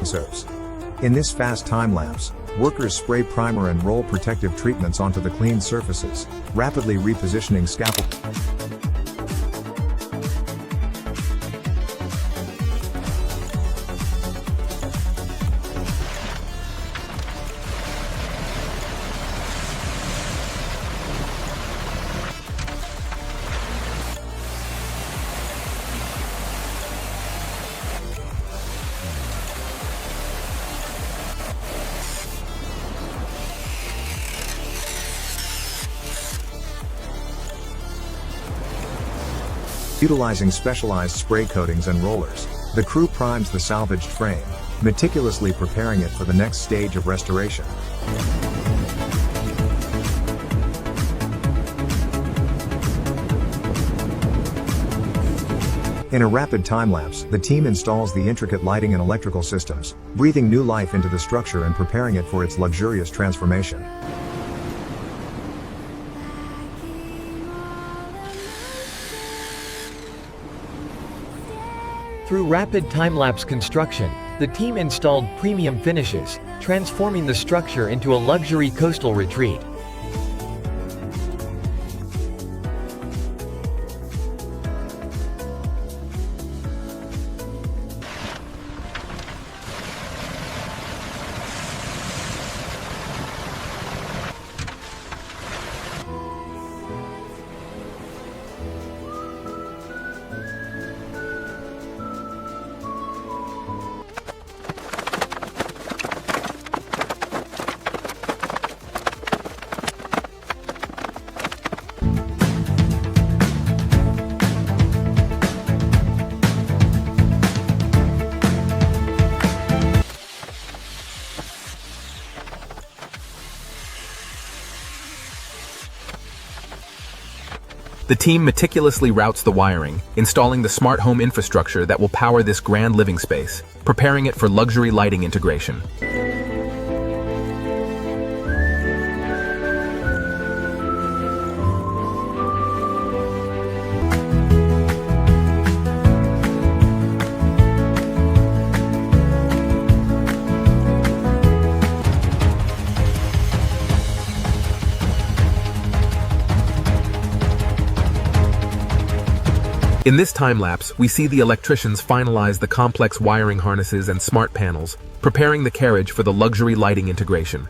episodes. In this fast time-lapse, workers spray primer and roll protective treatments onto the cleaned surfaces, rapidly repositioning scaffold. Utilizing specialized spray coatings and rollers, the crew primes the salvaged frame, meticulously preparing it for the next stage of restoration. In a rapid time-lapse, the team installs the intricate lighting and electrical systems, breathing new life into the structure and preparing it for its luxurious transformation. Through rapid time-lapse construction, the team installed premium finishes, transforming the structure into a luxury coastal retreat. The team meticulously routes the wiring, installing the smart home infrastructure that will power this grand living space, preparing it for luxury lighting integration. In this time-lapse, we see the electricians finalize the complex wiring harnesses and smart panels, preparing the carriage for the luxury lighting integration.